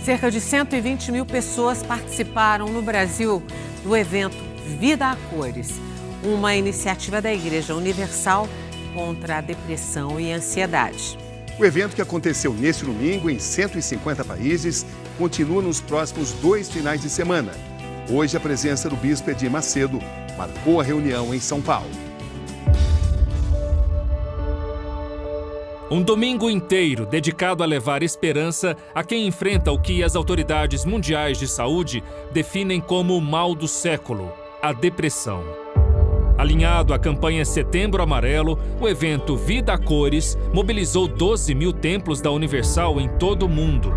Cerca de 120 mil pessoas participaram no Brasil do evento Vida a Cores, uma iniciativa da Igreja Universal contra a depressão e a ansiedade. O evento, que aconteceu neste domingo em 150 países, continua nos próximos 2 finais de semana. Hoje, a presença do bispo Edir Macedo marcou a reunião em São Paulo. Um domingo inteiro dedicado a levar esperança a quem enfrenta o que as autoridades mundiais de saúde definem como o mal do século, a depressão. Alinhado à campanha Setembro Amarelo, o evento Vida a Cores mobilizou 12 mil templos da Universal em todo o mundo.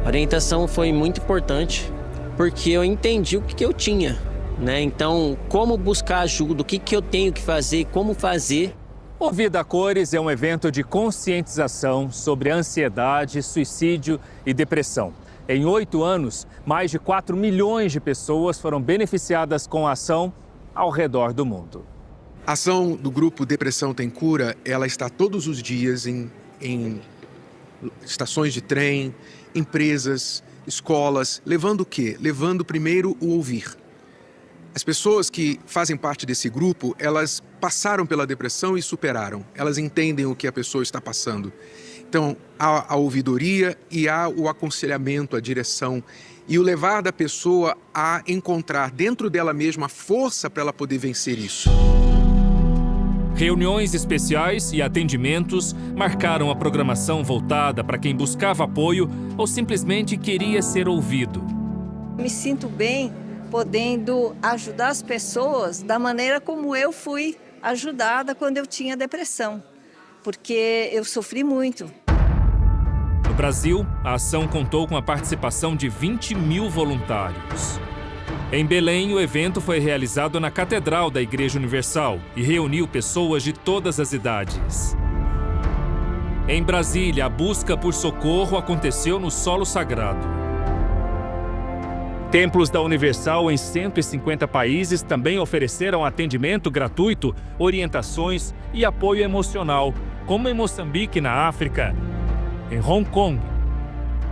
A orientação foi muito importante porque eu entendi o que eu tinha, né? Então, como buscar ajuda, o que eu tenho que fazer, como fazer. O Vida a Cores é um evento de conscientização sobre ansiedade, suicídio e depressão. Em 8 anos, mais de 4 milhões de pessoas foram beneficiadas com a ação ao redor do mundo. A ação do grupo Depressão Tem Cura, ela está todos os dias em estações de trem, empresas, escolas, levando o quê? Levando primeiro o ouvir. As pessoas que fazem parte desse grupo, elas passaram pela depressão e superaram. Elas entendem o que a pessoa está passando. Então, há a ouvidoria e há o aconselhamento, a direção e o levar da pessoa a encontrar dentro dela mesma a força para ela poder vencer isso. Reuniões especiais e atendimentos marcaram a programação voltada para quem buscava apoio ou simplesmente queria ser ouvido. Me sinto bem podendo ajudar as pessoas da maneira como eu fui ajudada quando eu tinha depressão, porque eu sofri muito. No Brasil, a ação contou com a participação de 20 mil voluntários. Em Belém, o evento foi realizado na Catedral da Igreja Universal e reuniu pessoas de todas as idades. Em Brasília, a busca por socorro aconteceu no solo sagrado. Templos da Universal em 150 países também ofereceram atendimento gratuito, orientações e apoio emocional, como em Moçambique, na África, em Hong Kong,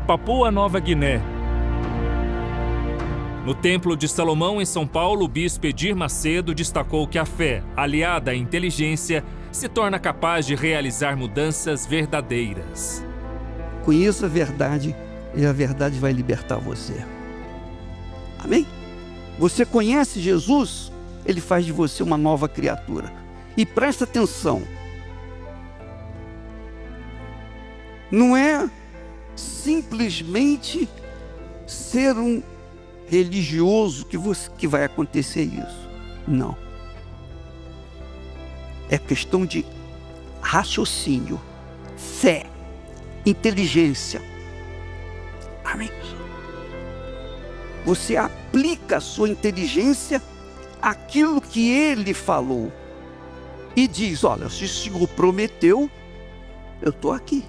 Papua Nova Guiné. No Templo de Salomão, em São Paulo, o bispo Edir Macedo destacou que a fé, aliada à inteligência, se torna capaz de realizar mudanças verdadeiras. Conheça a verdade e a verdade vai libertar você. Amém? Você conhece Jesus, ele faz de você uma nova criatura. E presta atenção. Não é simplesmente ser um religioso que vai acontecer isso. Não. É questão de raciocínio, fé, inteligência. Amém? Você aplica a sua inteligência àquilo que ele falou. E diz, olha, se o Senhor prometeu, eu estou aqui.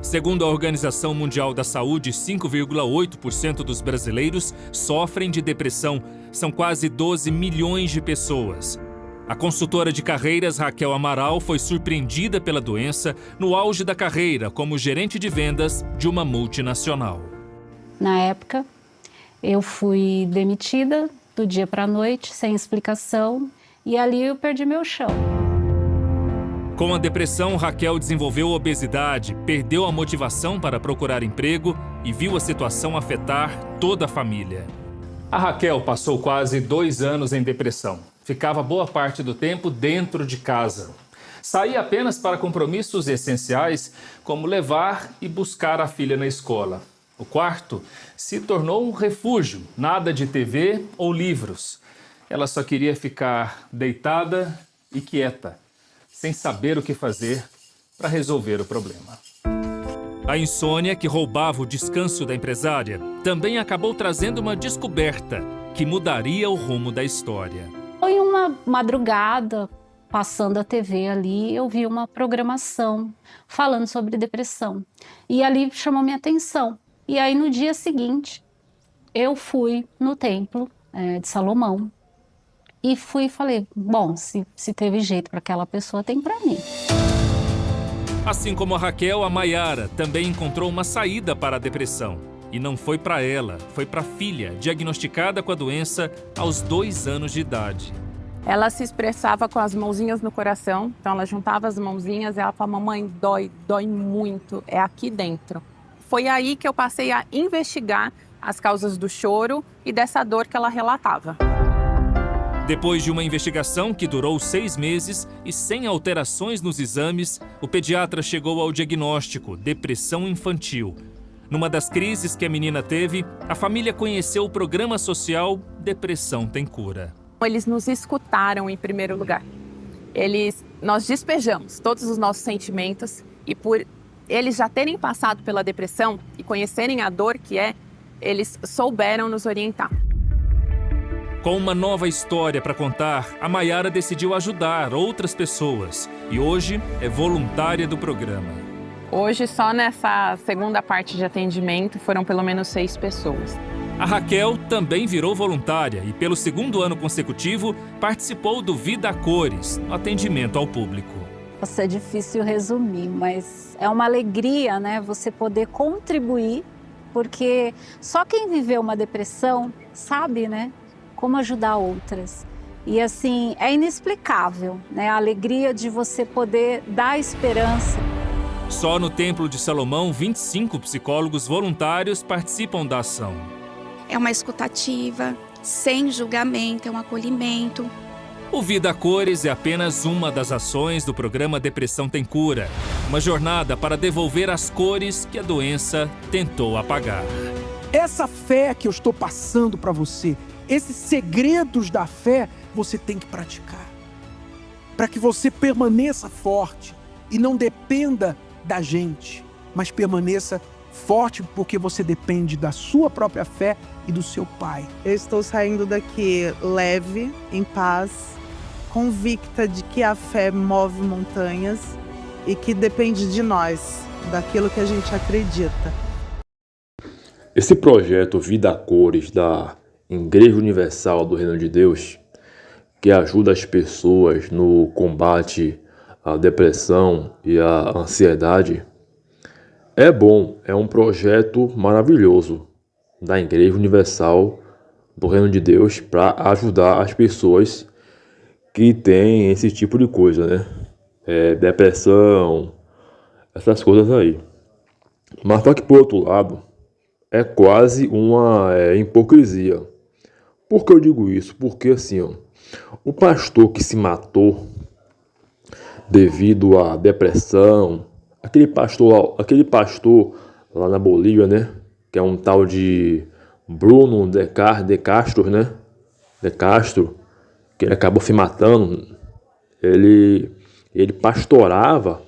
Segundo a Organização Mundial da Saúde, 5,8% dos brasileiros sofrem de depressão. São quase 12 milhões de pessoas. A consultora de carreiras Raquel Amaral foi surpreendida pela doença no auge da carreira como gerente de vendas de uma multinacional. Na época, eu fui demitida do dia para a noite, sem explicação, e ali eu perdi meu chão. Com a depressão, Raquel desenvolveu obesidade, perdeu a motivação para procurar emprego e viu a situação afetar toda a família. A Raquel passou quase 2 anos em depressão. Ficava boa parte do tempo dentro de casa. Saía apenas para compromissos essenciais, como levar e buscar a filha na escola. O quarto se tornou um refúgio, nada de TV ou livros. Ela só queria ficar deitada e quieta, sem saber o que fazer para resolver o problema. A insônia, que roubava o descanso da empresária, também acabou trazendo uma descoberta que mudaria o rumo da história. Em uma madrugada, passando a TV ali, eu vi uma programação falando sobre depressão. E ali chamou minha atenção. E aí, no dia seguinte, eu fui no templo de Salomão e falei, bom, se teve jeito para aquela pessoa, tem para mim. Assim como a Raquel, a Maiara também encontrou uma saída para a depressão. E não foi para ela, foi para a filha, diagnosticada com a doença aos 2 anos de idade. Ela se expressava com as mãozinhas no coração, então ela juntava as mãozinhas e ela falava: mamãe, dói muito, é aqui dentro. Foi aí que eu passei a investigar as causas do choro e dessa dor que ela relatava. Depois de uma investigação que durou 6 meses e sem alterações nos exames, o pediatra chegou ao diagnóstico: depressão infantil. Numa das crises que a menina teve, a família conheceu o programa social Depressão Tem Cura. Eles nos escutaram em primeiro lugar. Nós despejamos todos os nossos sentimentos e por eles já terem passado pela depressão e conhecerem a dor que é, eles souberam nos orientar. Com uma nova história para contar, a Maiara decidiu ajudar outras pessoas e hoje é voluntária do programa. Hoje, só nessa segunda parte de atendimento, foram pelo menos 6 pessoas. A Raquel também virou voluntária e, pelo 2º ano consecutivo, participou do Vida a Cores, no atendimento ao público. Nossa, é difícil resumir, mas é uma alegria, né, você poder contribuir, porque só quem viveu uma depressão sabe, né, como ajudar outras. E assim, é inexplicável, né, a alegria de você poder dar esperança. Só no Templo de Salomão, 25 psicólogos voluntários participam da ação. É uma escutativa, sem julgamento, é um acolhimento. O Vida a Cores é apenas uma das ações do programa Depressão Tem Cura. Uma jornada para devolver as cores que a doença tentou apagar. Essa fé que eu estou passando para você, esses segredos da fé, você tem que praticar. Para que você permaneça forte e não dependa da gente, mas permaneça forte porque você depende da sua própria fé e do seu Pai. Eu estou saindo daqui leve, em paz, convicta de que a fé move montanhas e que depende de nós, daquilo que a gente acredita. Esse projeto Vida a Cores da Igreja Universal do Reino de Deus, que ajuda as pessoas no combate à depressão e à ansiedade, é bom, é um projeto maravilhoso da Igreja Universal do Reino de Deus para ajudar as pessoas que têm esse tipo de coisa, né? Depressão, essas coisas aí. Mas só que, por outro lado, é quase uma hipocrisia. Por que eu digo isso? Porque assim, o pastor que se matou devido à depressão, aquele pastor lá na Bolívia, né, que é um tal de Bruno de Castro, né, de Castro, que ele acabou se matando, ele pastorava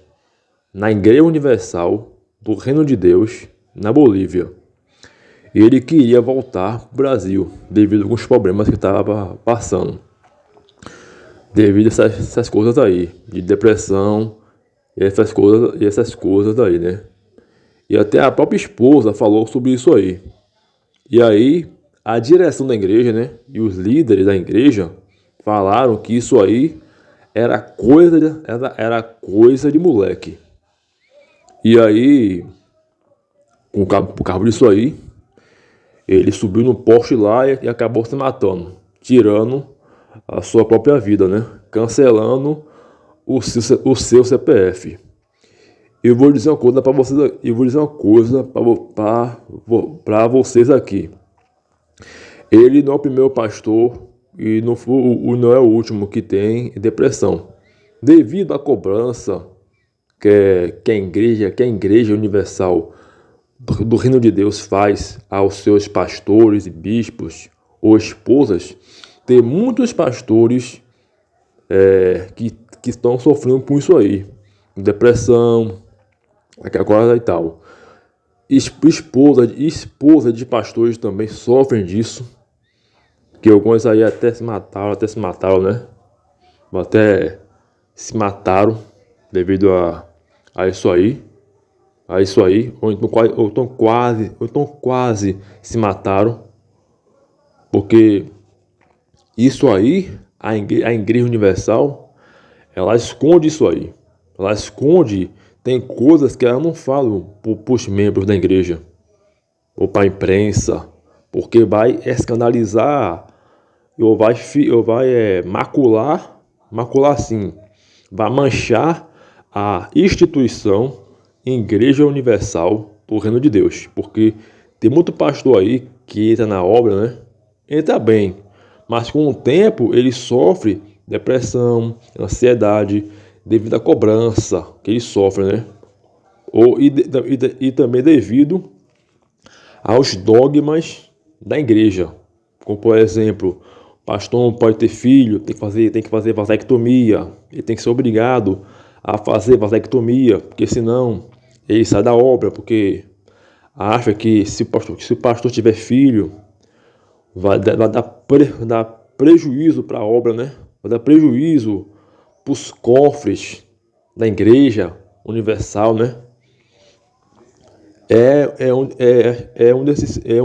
na Igreja Universal do Reino de Deus na Bolívia. E ele queria voltar para o Brasil devido a alguns problemas que estava passando. Devido a essas coisas aí, de depressão e essas coisas aí, né? E até a própria esposa falou sobre isso aí. E aí, a direção da igreja, né? E os líderes da igreja falaram que isso aí era coisa de moleque. E aí, por causa disso aí, ele subiu no poste lá e acabou se matando, tirando a sua própria vida, né? Cancelando o seu CPF. Eu vou dizer uma coisa para vocês, aqui. Ele não é o primeiro pastor e não é o último que tem depressão. Devido à cobrança que a Igreja Universal do Reino de Deus faz aos seus pastores e bispos ou esposas, tem muitos pastores que estão sofrendo com isso aí, depressão, aquela coisa e tal. Esposa de pastores também sofrem disso, que alguns aí até se mataram, né? Até se mataram devido a isso aí. Ou então quase se mataram, porque isso aí, a Igreja Universal, ela esconde isso aí, ela esconde tem coisas que ela não fala para os membros da igreja ou para a imprensa, porque vai escandalizar ou vai macular sim, vai manchar a instituição Igreja Universal do Reino de Deus, porque tem muito pastor aí que entra na obra, né? Entra bem, mas com o tempo ele sofre depressão, ansiedade, devido à cobrança que ele sofre, né? E também devido aos dogmas da igreja, como por exemplo, o pastor não pode ter filho, tem que fazer vasectomia, ele tem que ser obrigado a fazer vasectomia, porque senão ele sai da obra, porque acha que se o pastor tiver filho, vai dar prejuízo para a obra, né? Vai dar prejuízo para os cofres da igreja universal, né? É um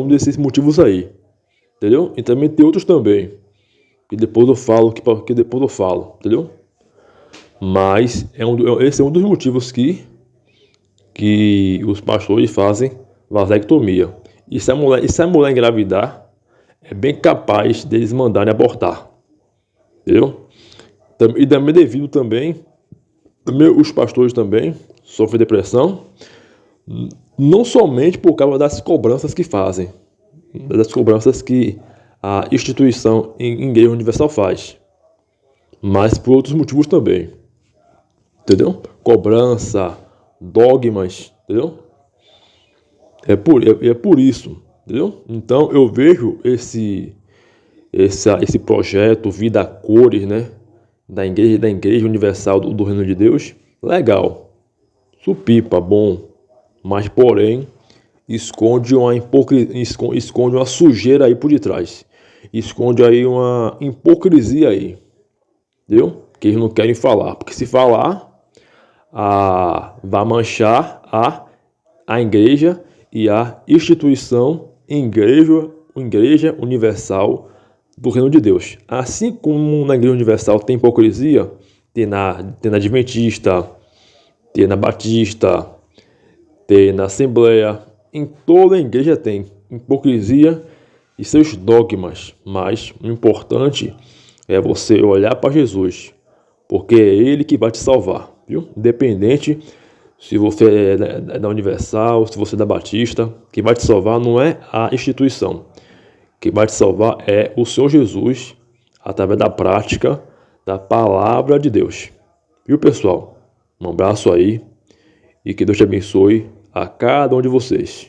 desses motivos aí, entendeu? E também tem outros também, que depois eu falo, entendeu? Mas esse é um dos motivos que os pastores fazem vasectomia. E se a mulher engravidar, é bem capaz deles mandarem abortar, entendeu? E também devido também os pastores também sofrem depressão, não somente por causa das cobranças que fazem, das cobranças que a instituição Igreja Universal faz, mas por outros motivos também, entendeu? Cobrança, dogmas, entendeu? É por isso, entendeu? Então eu vejo esse projeto Vida a Cores, né? Da Igreja Universal do Reino de Deus, legal, supipa, bom, mas porém esconde uma sujeira aí por detrás, esconde aí uma hipocrisia aí, entendeu? Que eles não querem falar, porque se falar, vai manchar a igreja e a instituição Igreja Universal do Reino de Deus. Assim como na Igreja Universal tem hipocrisia, tem na Adventista, tem na Batista, tem na Assembleia, em toda a igreja tem hipocrisia e seus dogmas, mas o importante é você olhar para Jesus, porque é Ele que vai te salvar, viu? Independente se você é da Universal, se você é da Batista, que vai te salvar não é a instituição, que vai te salvar é o Senhor Jesus, através da prática da palavra de Deus. Viu, pessoal? Um abraço aí e que Deus te abençoe a cada um de vocês.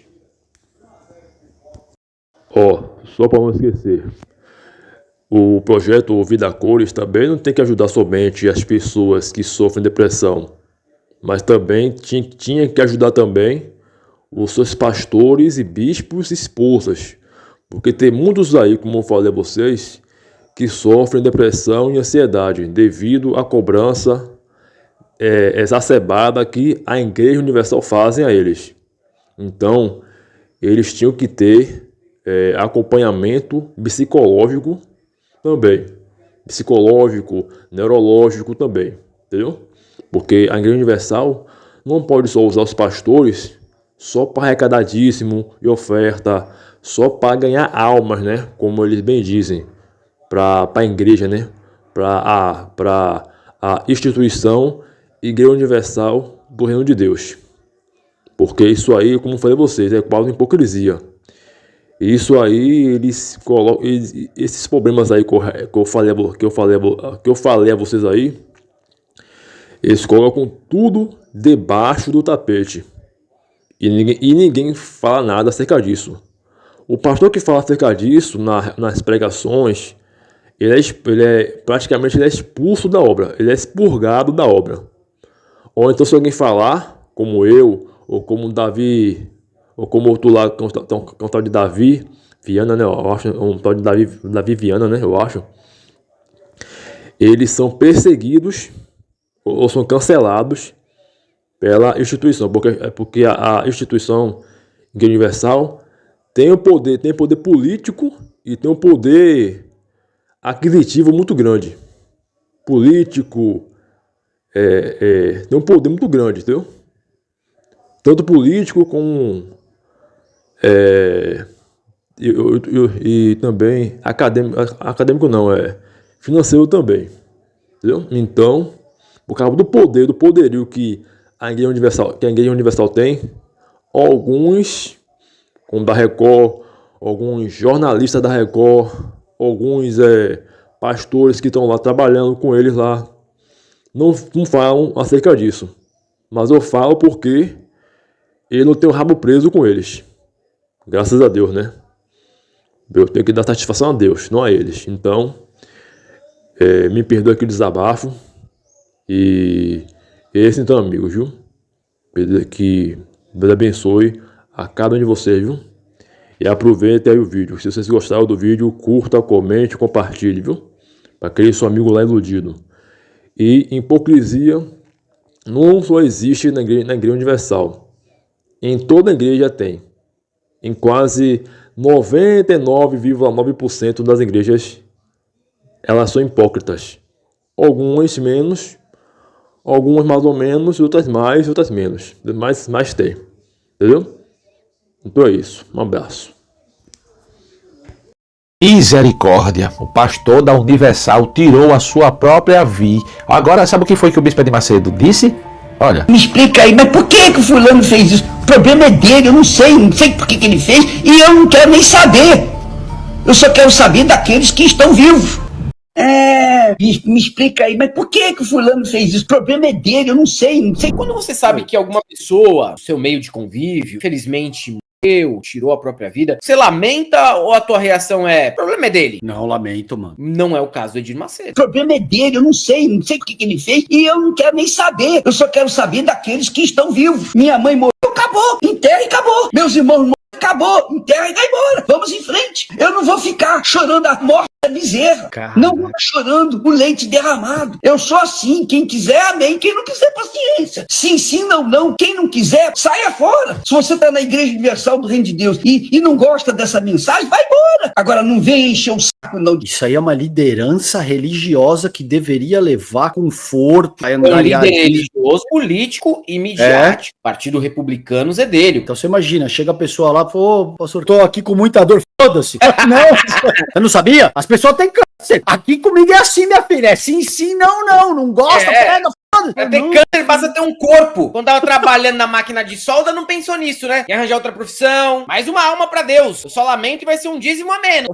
Só para não esquecer, o projeto Vida a Cores também não tem que ajudar somente as pessoas que sofrem depressão, mas também tinha que ajudar também os seus pastores e bispos e esposas, porque tem muitos aí, como eu falei a vocês, que sofrem depressão e ansiedade devido à cobrança exacerbada que a Igreja Universal fazem a eles. Então, eles tinham que ter acompanhamento psicológico também, psicológico, neurológico também, entendeu? Porque a Igreja Universal não pode só usar os pastores só para arrecadar dízimo e oferta, só para ganhar almas, né? Como eles bem dizem, para a igreja, né? Para a instituição Igreja Universal do Reino de Deus. Porque isso aí, como eu falei a vocês, é quase hipocrisia. Isso aí, eles colocam esses problemas aí que eu falei a vocês aí, eles colocam tudo debaixo do tapete. E ninguém fala nada acerca disso. O pastor que fala acerca disso nas pregações, praticamente expulso da obra, ele é expurgado da obra. Ou então se alguém falar, como eu, ou como Davi, ou como outro lá, que é um tal de Davi Viana, né? Eu acho, um tal de Davi Viana, né? Eu acho. Eles são perseguidos ou são cancelados pela instituição, porque a instituição Igreja Universal tem poder político e tem um poder aquisitivo muito grande. Político, tem um poder muito grande, entendeu? tanto político como e também acadêmico não, financeiro também, entendeu? Então, por causa do poderio que a Igreja Universal tem, alguns, como da Record, alguns jornalistas da Record, alguns pastores que estão lá trabalhando com eles lá, não falam acerca disso. Mas eu falo porque eu não tenho o rabo preso com eles. Graças a Deus, né? Eu tenho que dar satisfação a Deus, não a eles. Então, me perdoa aqui o desabafo. E esse então, amigos, viu? Que Deus abençoe a cada um de vocês, viu? E aproveite aí o vídeo. Se vocês gostaram do vídeo, curta, comente, compartilhe, viu? Para aquele seu amigo lá iludido. E hipocrisia não só existe na Igreja Universal. Em toda a igreja tem. Em quase 99,9% das igrejas, elas são hipócritas. Algumas menos, algumas mais ou menos, outras mais, outras menos. Mas tem. Entendeu? Então é isso. Um abraço. Misericórdia, o pastor da Universal tirou a sua própria vida. Agora, sabe o que foi que o Bispo Edir Macedo disse? Olha. Me explica aí, mas por que o fulano fez isso? O problema é dele, eu não sei por que ele fez e eu não quero nem saber. Eu só quero saber daqueles que estão vivos. Bispo, me explica aí, mas por que o fulano fez isso? O problema é dele, eu não sei. Quando você sabe que alguma pessoa, seu meio de convívio, infelizmente tirou a própria vida, você lamenta ou a tua reação o problema é dele? Não, lamento, mano. Não é o caso do Edir Macedo. O problema é dele, eu não sei por que ele fez e eu não quero nem saber. Eu só quero saber daqueles que estão vivos. Minha mãe morreu, acabou, enterra e acabou. Meus irmãos morreram, acabou, enterra e vai embora. Vamos em frente. Eu não vou ficar chorando a morte da bezerra. Caraca. Não vou chorando o leite derramado. Eu sou assim, quem quiser, amém. Quem não quiser, paciência. Sim, não. Quem não quiser, saia fora. Se você está na Igreja Universal do Reino de Deus e não gosta dessa mensagem, vai embora. Agora não vem encher o saco, não. Isso aí é uma liderança religiosa que deveria levar conforto. Líder religioso, político e midiático. Partido Republicanos é dele. Então você imagina, chega a pessoa lá, pô, pastor, tô aqui com muita dor, foda-se. Não, você não sabia? As pessoas têm câncer. Aqui comigo é assim, minha filha. É sim, não gosta, pega, foda-se. Pra ter câncer, basta ter um corpo. Quando tava trabalhando na máquina de solda, não pensou nisso, né? Em arranjar outra profissão. Mais uma alma pra Deus. Eu só lamento e vai ser um dízimo a menos.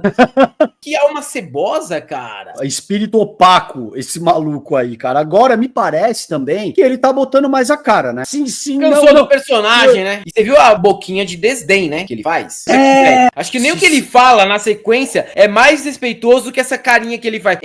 Que alma cebosa, cara. Espírito opaco, esse maluco aí, cara. Agora me parece também que ele tá botando mais a cara, né? Sim, cansou do personagem, né? E você viu a boquinha de desdém, né? Que ele faz? Acho que nem o que ele fala na sequência é mais respeitoso do que essa carinha que ele faz.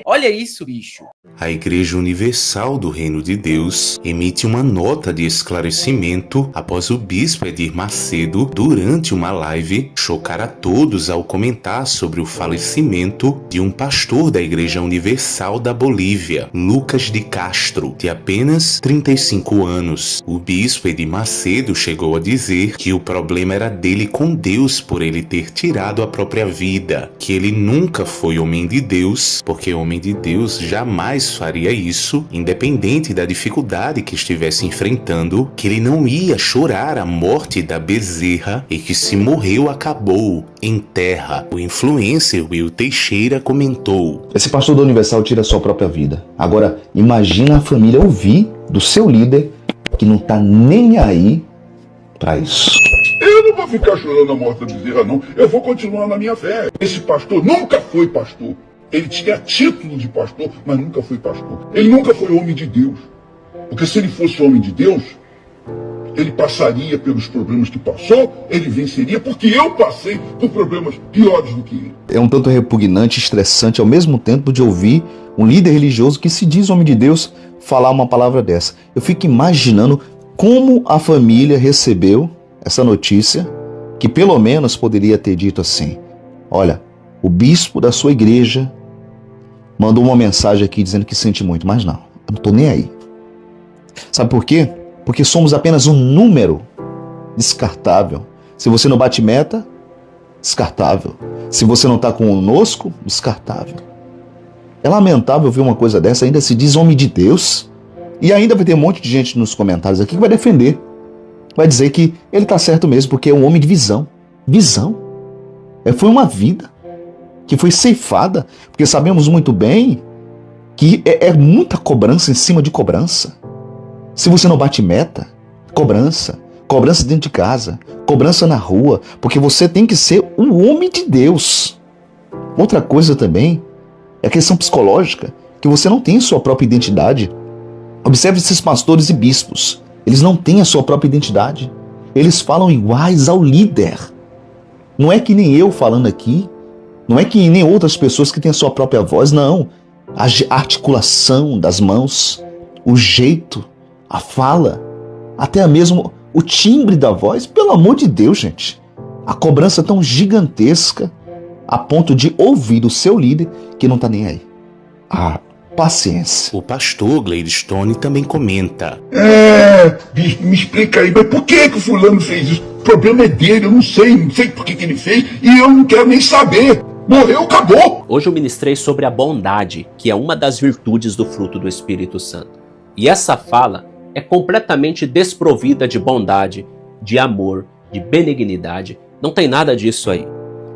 Olha isso, bicho. A Igreja Universal do Reino de Deus emite uma nota de esclarecimento após o Bispo Edir Macedo, durante uma live, chocar a todos ao comentar sobre o falecimento de um pastor da Igreja Universal da Bolívia, Lucas de Castro, de apenas 35 anos. O Bispo Edir Macedo chegou a dizer que o problema era dele com Deus por ele ter tirado a própria vida, que ele nunca foi homem de Deus, porque homem de Deus jamais faria isso, independente da dificuldade que estivesse enfrentando, que ele não ia chorar a morte da bezerra e que se morreu acabou, enterra. O influencer Will Teixeira comentou: esse pastor da Universal tira a sua própria vida. Agora, imagina a família ouvir do seu líder que não tá nem aí pra isso. Eu não vou ficar chorando a morte da bezerra, não. Eu vou continuar na minha fé. Esse pastor nunca foi pastor. Ele tinha título de pastor, mas nunca foi pastor. Ele nunca foi homem de Deus. Porque se ele fosse homem de Deus, ele passaria pelos problemas que passou, ele venceria, porque eu passei por problemas piores do que ele. É um tanto repugnante e estressante ao mesmo tempo de ouvir um líder religioso que se diz homem de Deus falar uma palavra dessa. Eu fico imaginando como a família recebeu essa notícia, que pelo menos poderia ter dito assim: olha, o bispo da sua igreja mandou uma mensagem aqui dizendo que sente muito, mas não, eu não tô nem aí. Sabe por quê? Porque somos apenas um número descartável. Se você não bate meta, descartável. Se você não tá conosco, descartável. É lamentável ver uma coisa dessa, ainda se diz homem de Deus. E ainda vai ter um monte de gente nos comentários aqui que vai defender. vai dizer que ele está certo mesmo, porque é um homem de visão. Visão. Foi uma vida que foi ceifada, porque sabemos muito bem que é muita cobrança em cima de cobrança. Se você não bate meta, cobrança dentro de casa, cobrança na rua, porque você tem que ser um homem de Deus. Outra coisa também é a questão psicológica, que você não tem sua própria identidade. Observe esses pastores e bispos, eles não têm a sua própria identidade. Eles falam iguais ao líder. Não é que nem eu falando aqui, não é que nem outras pessoas que têm a sua própria voz, não. A articulação das mãos, o jeito, a fala, até mesmo o timbre da voz, pelo amor de Deus, gente. A cobrança é tão gigantesca a ponto de ouvir o seu líder que não está nem aí. Paciência. O pastor Gladstone também comenta. Bispo, me explica aí, mas por que o fulano fez isso? O problema é dele, eu não sei por que ele fez e eu não quero nem saber. Morreu, acabou. Hoje eu ministrei sobre a bondade, que é uma das virtudes do fruto do Espírito Santo. E essa fala é completamente desprovida de bondade, de amor, de benignidade. Não tem nada disso aí.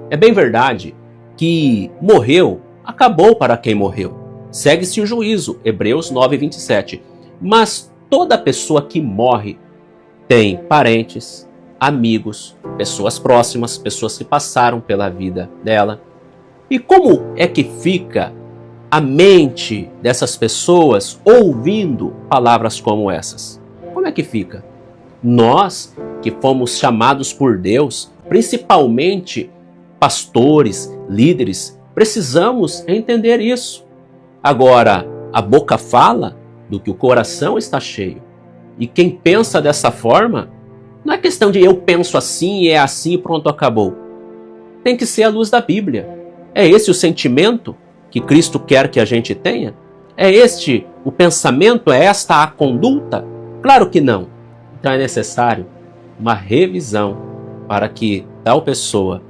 É bem verdade que morreu, acabou para quem morreu. Segue-se o juízo, Hebreus 9:27. Mas toda pessoa que morre tem parentes, amigos, pessoas próximas, pessoas que passaram pela vida dela. E como é que fica a mente dessas pessoas ouvindo palavras como essas? Como é que fica? Nós, que fomos chamados por Deus, principalmente pastores, líderes, precisamos entender isso. Agora, a boca fala do que o coração está cheio. E quem pensa dessa forma, não é questão de eu penso assim, é assim e pronto, acabou. Tem que ser a luz da Bíblia. É esse o sentimento que Cristo quer que a gente tenha? É este o pensamento? É esta a conduta? Claro que não. Então é necessário uma revisão para que tal pessoa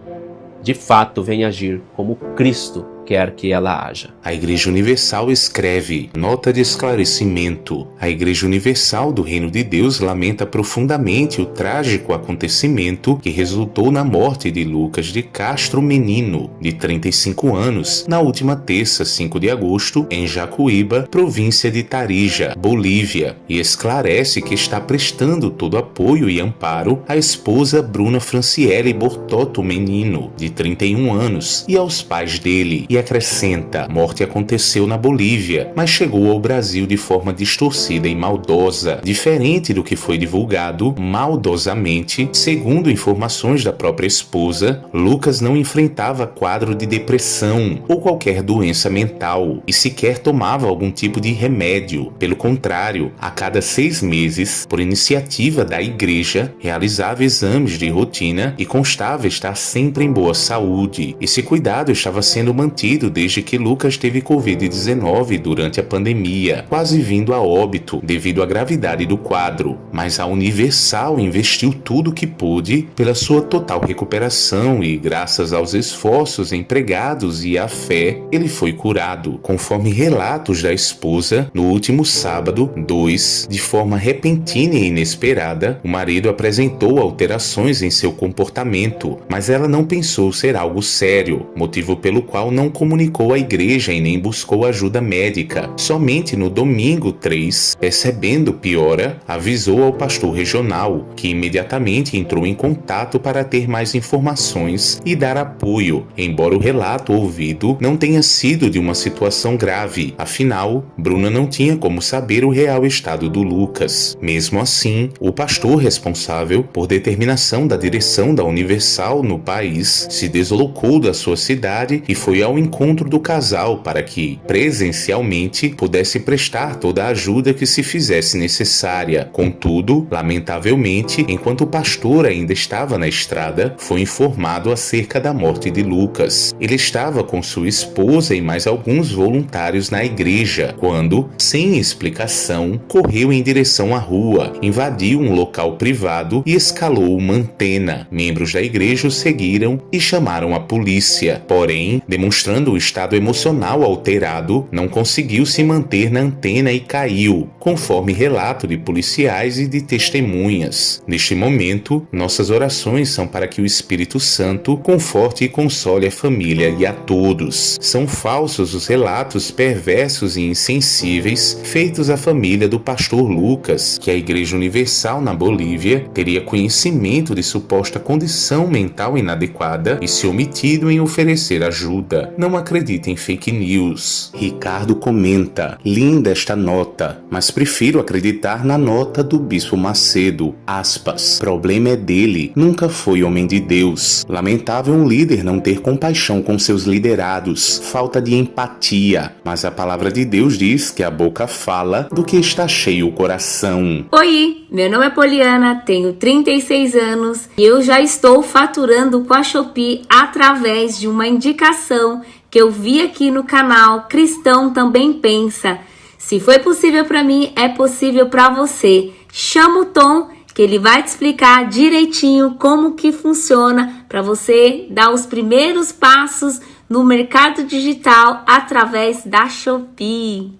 de fato venha agir como Cristo quer que ela haja. A Igreja Universal escreve nota de esclarecimento. A Igreja Universal do Reino de Deus lamenta profundamente o trágico acontecimento que resultou na morte de Lucas de Castro Menino, de 35 anos, na última terça, 5 de agosto, em Jacuíba, província de Tarija, Bolívia, e esclarece que está prestando todo apoio e amparo à esposa Bruna Franciele Bortotto Menino, de 31 anos, e aos pais dele, e acrescenta: morte aconteceu na Bolívia, mas chegou ao Brasil de forma distorcida e maldosa, diferente do que foi divulgado maldosamente. Segundo informações da própria esposa, Lucas não enfrentava quadro de depressão ou qualquer doença mental e sequer tomava algum tipo de remédio. Pelo contrário, a cada 6 meses, por iniciativa da igreja, realizava exames de rotina e constava estar sempre em boa saúde. Esse cuidado estava sendo mantido desde que Lucas teve Covid-19 durante a pandemia, quase vindo a óbito devido à gravidade do quadro. Mas a Universal investiu tudo o que pôde pela sua total recuperação e, graças aos esforços empregados e à fé, ele foi curado. Conforme relatos da esposa, no último sábado, 2, de forma repentina e inesperada, o marido apresentou alterações em seu comportamento, mas ela não pensou ser algo sério, motivo pelo qual não comunicou à igreja e nem buscou ajuda médica. Somente no domingo 3, percebendo piora, avisou ao pastor regional, que imediatamente entrou em contato para ter mais informações e dar apoio, embora o relato ouvido não tenha sido de uma situação grave. Afinal, Bruna não tinha como saber o real estado do Lucas. Mesmo assim, o pastor responsável, por determinação da direção da Universal no país, se deslocou da sua cidade e foi ao encontro do casal para que, presencialmente, pudesse prestar toda a ajuda que se fizesse necessária. Contudo, lamentavelmente, enquanto o pastor ainda estava na estrada, foi informado acerca da morte de Lucas. Ele estava com sua esposa e mais alguns voluntários na igreja, quando, sem explicação, correu em direção à rua, invadiu um local privado e escalou uma antena. Membros da igreja o seguiram e chamaram a polícia. Porém, demonstrando demonstrando o estado emocional alterado, não conseguiu se manter na antena e caiu, conforme relato de policiais e de testemunhas. Neste momento, nossas orações são para que o Espírito Santo conforte e console a família e a todos. São falsos os relatos perversos e insensíveis feitos à família do pastor Lucas, que a Igreja Universal na Bolívia teria conhecimento de suposta condição mental inadequada e se omitido em oferecer ajuda. Não acredite em fake news. Ricardo comenta: linda esta nota, mas prefiro acreditar na nota do Bispo Macedo. Aspas. Problema é dele, nunca foi homem de Deus. Lamentável um líder não ter compaixão com seus liderados, falta de empatia. Mas a palavra de Deus diz que a boca fala do que está cheio o coração. Oi, meu nome é Poliana, tenho 36 anos e eu já estou faturando com a Shopee através de uma indicação que eu vi aqui no canal Cristão Também Pensa. Se foi possível para mim, é possível para você. Chama o Tom, que ele vai te explicar direitinho como que funciona para você dar os primeiros passos no mercado digital através da Shopee.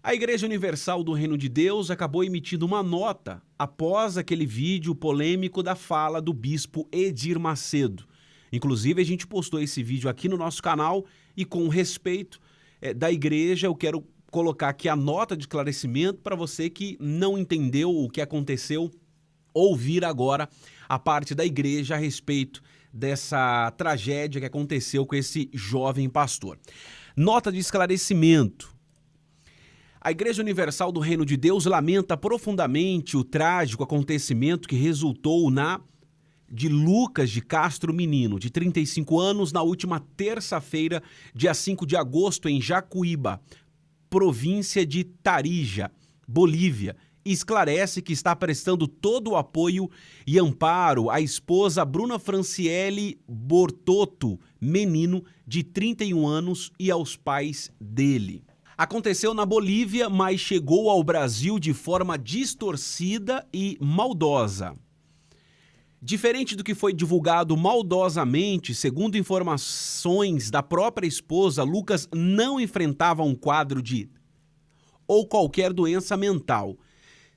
A Igreja Universal do Reino de Deus acabou emitindo uma nota após aquele vídeo polêmico da fala do bispo Edir Macedo. Inclusive, a gente postou esse vídeo aqui no nosso canal e, com respeito da igreja, eu quero colocar aqui a nota de esclarecimento para você que não entendeu o que aconteceu, ouvir agora a parte da igreja a respeito dessa tragédia que aconteceu com esse jovem pastor. Nota de esclarecimento. A Igreja Universal do Reino de Deus lamenta profundamente o trágico acontecimento que resultou de Lucas de Castro Menino, de 35 anos, na última terça-feira, dia 5 de agosto, em Jacuíba, província de Tarija, Bolívia, e esclarece que está prestando todo o apoio e amparo à esposa Bruna Franciele Bortotto Menino, de 31 anos, e aos pais dele. Aconteceu na Bolívia, mas chegou ao Brasil de forma distorcida e maldosa. Diferente do que foi divulgado maldosamente, segundo informações da própria esposa, Lucas não enfrentava um quadro ou qualquer doença mental.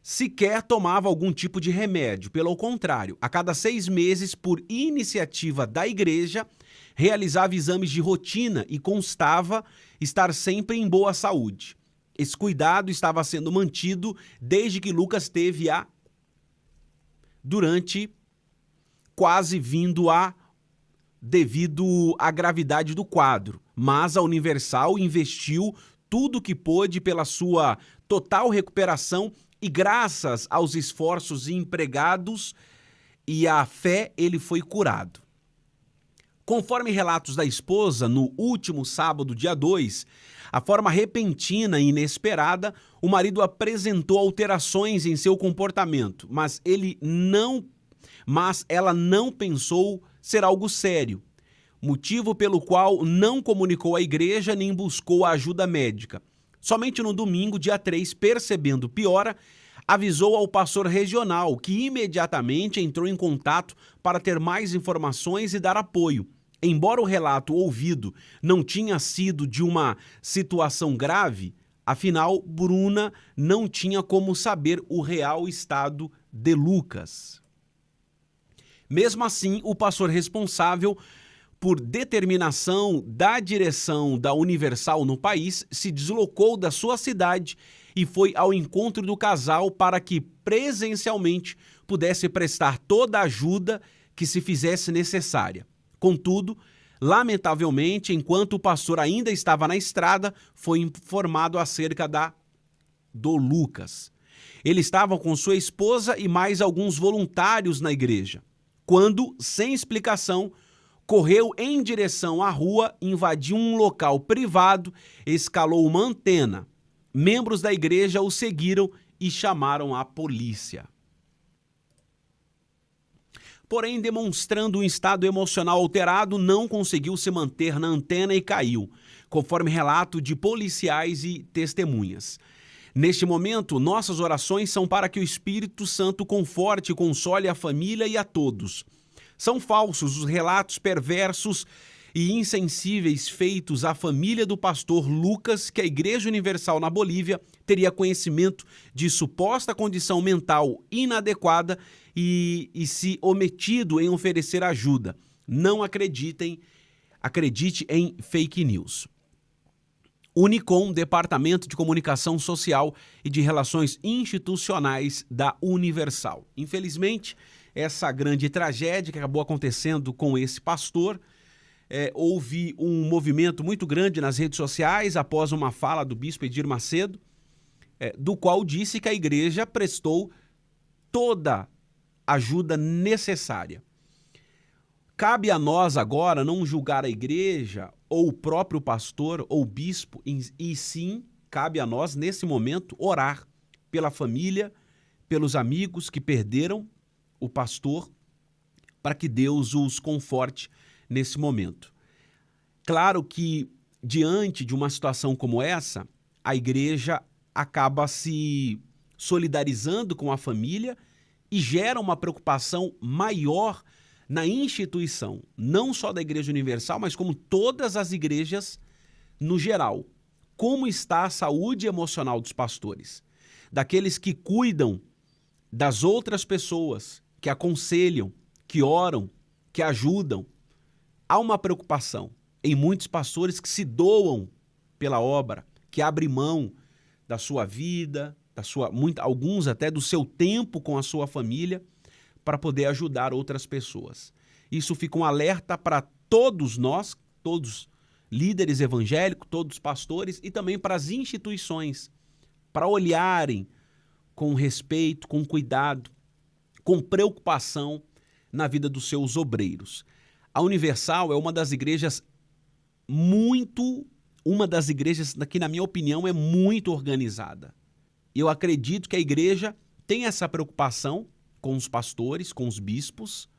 Sequer tomava algum tipo de remédio. Pelo contrário, a cada 6 meses, por iniciativa da igreja, realizava exames de rotina e constava estar sempre em boa saúde. Esse cuidado estava sendo mantido desde que Lucas teve durante quase devido à gravidade do quadro. Mas a Universal investiu tudo o que pôde pela sua total recuperação e graças aos esforços empregados e à fé, ele foi curado. Conforme relatos da esposa, no último sábado, dia 2, a forma repentina e inesperada, o marido apresentou alterações em seu comportamento, mas ela não pensou ser algo sério, motivo pelo qual não comunicou à igreja nem buscou a ajuda médica. Somente no domingo, dia 3, percebendo piora, avisou ao pastor regional, que imediatamente entrou em contato para ter mais informações e dar apoio. Embora o relato ouvido não tinha sido de uma situação grave, afinal, Bruna não tinha como saber o real estado de Lucas. Mesmo assim, o pastor responsável por determinação da direção da Universal no país, se deslocou da sua cidade e foi ao encontro do casal para que presencialmente pudesse prestar toda a ajuda que se fizesse necessária. Contudo, lamentavelmente, enquanto o pastor ainda estava na estrada, foi informado acerca do Lucas. Ele estava com sua esposa e mais alguns voluntários na igreja, quando, sem explicação, correu em direção à rua, invadiu um local privado, escalou uma antena. Membros da igreja o seguiram e chamaram a polícia. Porém, demonstrando um estado emocional alterado, não conseguiu se manter na antena e caiu, conforme relato de policiais e testemunhas. Neste momento, nossas orações são para que o Espírito Santo conforte e console a família e a todos. São falsos os relatos perversos e insensíveis feitos à família do pastor Lucas, que a Igreja Universal na Bolívia teria conhecimento de suposta condição mental inadequada e se omitido em oferecer ajuda. Não acredite em fake news. Unicom, Departamento de Comunicação Social e de Relações Institucionais da Universal. Infelizmente, essa grande tragédia que acabou acontecendo com esse pastor, houve um movimento muito grande nas redes sociais após uma fala do bispo Edir Macedo, do qual disse que a igreja prestou toda a ajuda necessária. Cabe a nós agora não julgar a igreja ou o próprio pastor ou bispo, e sim cabe a nós, nesse momento, orar pela família, pelos amigos que perderam o pastor, para que Deus os conforte nesse momento. Claro que, diante de uma situação como essa, a igreja acaba se solidarizando com a família e gera uma preocupação maior na instituição, não só da Igreja Universal, mas como todas as igrejas no geral. Como está a saúde emocional dos pastores, daqueles que cuidam das outras pessoas, que aconselham, que oram, que ajudam. Há uma preocupação em muitos pastores que se doam pela obra, que abrem mão da sua vida, alguns até do seu tempo com a sua família, para poder ajudar outras pessoas. Isso fica um alerta para todos nós, todos líderes evangélicos, todos pastores e também para as instituições, para olharem com respeito, com cuidado, com preocupação na vida dos seus obreiros. A Universal é uma das igrejas que, na minha opinião, é muito organizada. Eu acredito que a igreja tem essa preocupação com os pastores, com os bispos,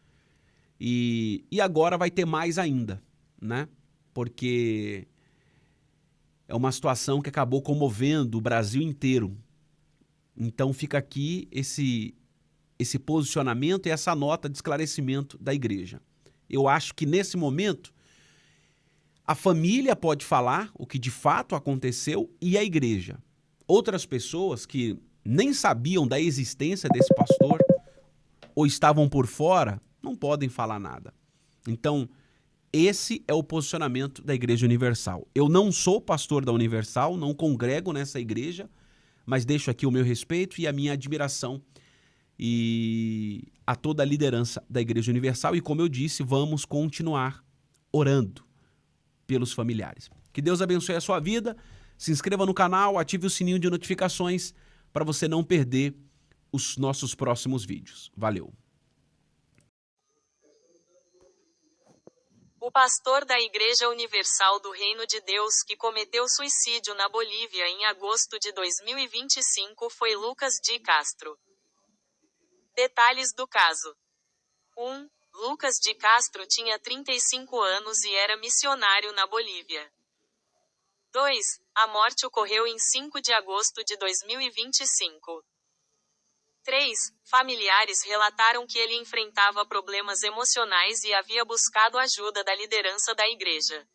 e agora vai ter mais ainda, né? Porque é uma situação que acabou comovendo o Brasil inteiro. Então fica aqui esse posicionamento e essa nota de esclarecimento da igreja. Eu acho que nesse momento a família pode falar o que de fato aconteceu e a igreja. Outras pessoas que nem sabiam da existência desse pastor ou estavam por fora, não podem falar nada. Então, esse é o posicionamento da Igreja Universal. Eu não sou pastor da Universal, não congrego nessa igreja, mas deixo aqui o meu respeito e a minha admiração a toda a liderança da Igreja Universal. E como eu disse, vamos continuar orando pelos familiares. Que Deus abençoe a sua vida. Se inscreva no canal, ative o sininho de notificações para você não perder os nossos próximos vídeos. Valeu! O pastor da Igreja Universal do Reino de Deus que cometeu suicídio na Bolívia em agosto de 2025 foi Lucas de Castro. Detalhes do caso. 1. Lucas de Castro tinha 35 anos e era missionário na Bolívia. 2. A morte ocorreu em 5 de agosto de 2025. 3. Familiares relataram que ele enfrentava problemas emocionais e havia buscado ajuda da liderança da igreja.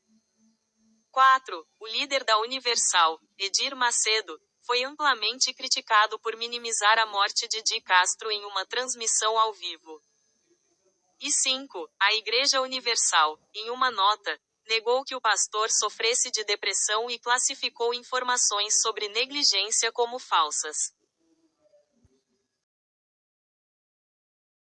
4. O líder da Universal, Edir Macedo, foi amplamente criticado por minimizar a morte de Castro em uma transmissão ao vivo. E 5. A Igreja Universal, em uma nota, negou que o pastor sofresse de depressão e classificou informações sobre negligência como falsas.